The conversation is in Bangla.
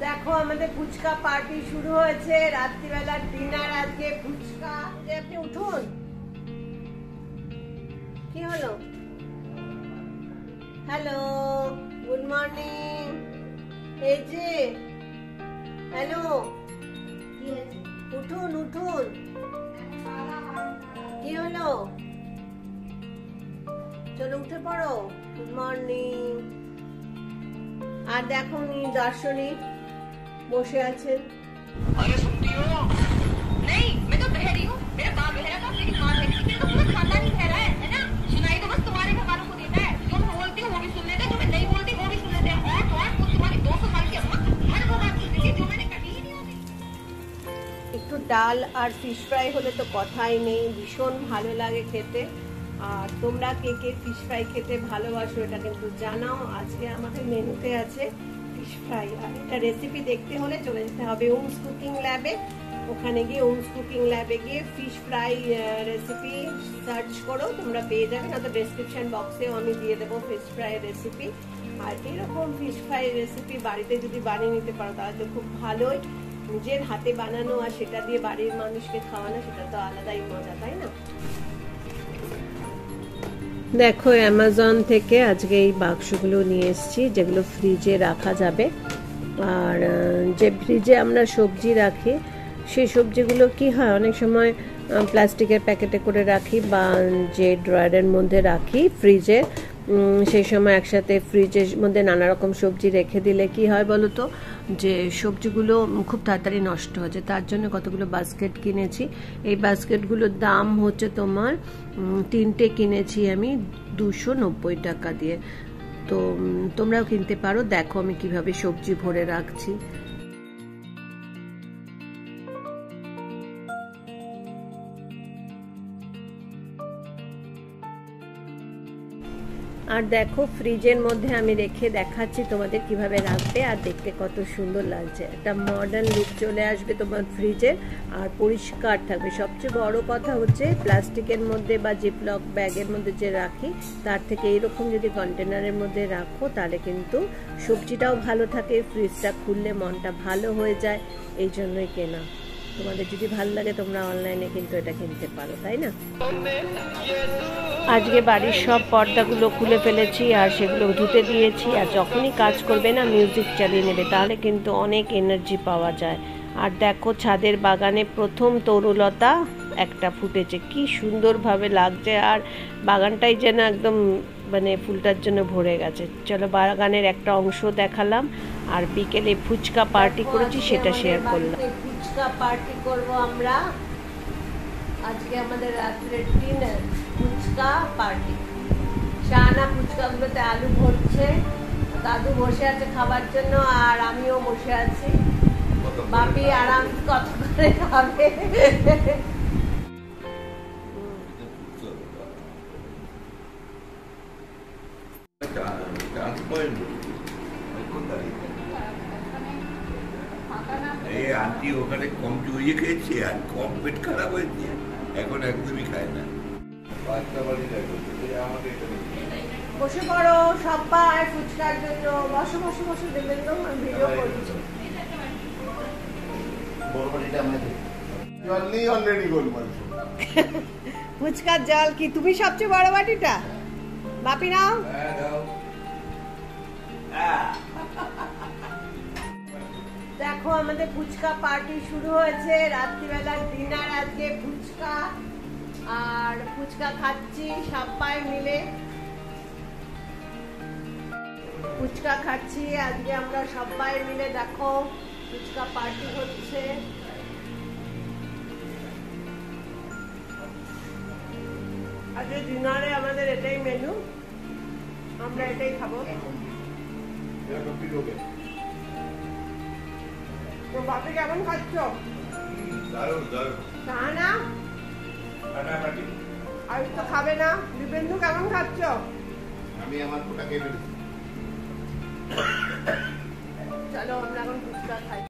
দেখো আমাদের ফুচকা পার্টি শুরু হয়েছে। রাত্রিবেলা ডিনার আজকে ফুচকা। আপনি উঠুন। কি হলো? Hello, good morning. এই যে হ্যালো, উঠুন উঠুন। কি হলো? চলো উঠে পড়ো। Good morning. আর দেখো দর্শনী বসে আছেন। अरे सुनती हो? नहीं, मैं तो बहरी हूँ। मेरा बाप बहरा था, मेरी माँ बहरी थी, तो पूरा खानदान ही बहरा है ना? सुनाई तो बस तुम्हारे घर वालों को देता है। जो मैं बोलती हूँ वो भी सुन लेते हैं, जो मैं नहीं बोलती वो भी सुन लेते हैं। और वो तुम्हारी 200 साल की अम्मा हर वो बात सुन लेती है जो मैंने कही ही नहीं होती। একটু ডাল আর ফিশ ফ্রাই হলে তো কথাই নেই, ভীষণ ভালো লাগে খেতে। আর তোমরা কে কে ফিশ ফ্রাই খেতে ভালোবাসো এটা কিন্তু জানাও। আজকে আমাদের মেনুতে আছে ফিশ ফ্রাই। আর এটা রেসিপি দেখতে হলে চলে যেতে হবে ওমস কুকিং ল্যাবে। ওখানে গিয়ে ওমস কুকিং ল্যাবে গিয়ে ফিশ ফ্রাই রেসিপি সার্চ করো, তোমরা পেয়ে যাবে। না তো ডেসক্রিপশন বক্সেও আমি দিয়ে দেবো ফিশ ফ্রাই রেসিপি। আর এরকম ফিশ ফ্রাই রেসিপি বাড়িতে যদি বানিয়ে নিতে পারো তাহলে তো খুব ভালোই। নিজের হাতে বানানো আর সেটা দিয়ে বাড়ির মানুষকে খাওয়ানো, সেটা তো আলাদাই মজা, তাই না? দেখো অ্যামাজন থেকে আজকে এই বাক্সগুলো নিয়ে এসেছি যেগুলো ফ্রিজে রাখা যাবে। আর যে ফ্রিজে আমরা সবজি রাখি সেই সবজিগুলো কি হয়, অনেক সময় প্লাস্টিকের প্যাকেটে করে রাখি বা যে ড্রয়ারের মধ্যে রাখি ফ্রিজে, সেই সময় একসাথে ফ্রিজের মধ্যে নানা রকম সবজি রেখে দিলে কি হয় বলো তো, যে সবজিগুলো খুব তাড়াতাড়ি নষ্ট হচ্ছে। তার জন্য কতগুলো বাস্কেট কিনেছি। এই বাস্কেটগুলোর দাম হচ্ছে তোমার 3টে কিনেছি আমি 290 টাকা দিয়ে। তো তোমরাও কিনতে পারো। দেখো আমি কিভাবে সবজি ভরে রাখছি। আর দেখো ফ্রিজের মধ্যে আমি রেখে দেখাচ্ছি তোমাদের কিভাবে রাখবে। আর দেখতে কত সুন্দর লাগছে, একটা মডার্ন লুক চলে আসবে তোমার ফ্রিজে। আর পরিষ্কার থাকবে। সবচেয়ে বড় কথা হচ্ছে প্লাস্টিকের মধ্যে বা জিপলক ব্যাগের মধ্যে যে রাখি তার থেকে এইরকম যদি কন্টেনারের মধ্যে রাখো তাহলে কিন্তু সবজিটাও ভালো থাকে, ফ্রিজটা খুললে মনটা ভালো হয়ে যায়। এই জন্যই কেনা। তোমাদের যদি ভালো লাগে তোমরা অনলাইনে কিন্তু এটা কিনতে পারো, তাই না? আজকে বাড়ির সব পর্দাগুলো খুলে ফেলেছি আর সেগুলো ধুতে দিয়েছি। আর যখনই কাজ করবে না মিউজিক চালিয়ে নেবে, তাহলে কিন্তু অনেক এনার্জি পাওয়া যায়। আর দেখো ছাদের বাগানে প্রথম তরুলতা একটা ফুটেছে, কি সুন্দরভাবে লাগছে। আর বাগানটাই যেন একদম মানে ফুলটার জন্য ভরে গেছে। চলো বাগানের একটা অংশ দেখালাম। আর বিকেলে ফুচকা পার্টি করেছি সেটা শেয়ার করলাম। ফুচকা পার্টি করব আমরা আজকে, আমাদের রাত্রের ডিনার ফুচকা পার্টি। শাহানা ফুচকাগুলোতে আলু ভরছে, দাদু বসে আছে খাবার জন্য, আর আমিও বসে আছি। বাপি আরাম কত করে খাবে। আন্টি ওখানে কম চুরিয়ে খেয়েছে আর কম পেট খারাপ হয়েছে, এখন একদমই খায় না। বসে পড়ো সবাই ফুচকার জন্য। বসো বসো বসো, দেখবেন তো ভিডিও করছি। ফুচকার জল কি তুমি সবচেয়ে বড় বাটিটা? বাপি নাও। দেখো আমাদের ফুচকা পার্টি শুরু হয়েছে। রাত্রিবেলা ডিনার আজকে ফুচকা। আর ফুচকা খাচ্ছি সবাই মিলে, ফুচকা খাচ্ছি আজকে আমরা সবাই মিলে। দেখো ফুচকা পার্টি হচ্ছে। আজকে ডিনারে আমাদের এটাই মেনু, আমরা এটাই খাবো। তো বাপি কেমন খাচ্ছ? না আর তো খাবে না। বিবেন্দু কেমন খাচ্ছ? আমি আমার ফোটা খেয়ে ফেলেছি। চলো আমরা এখন ফুচকা খাই।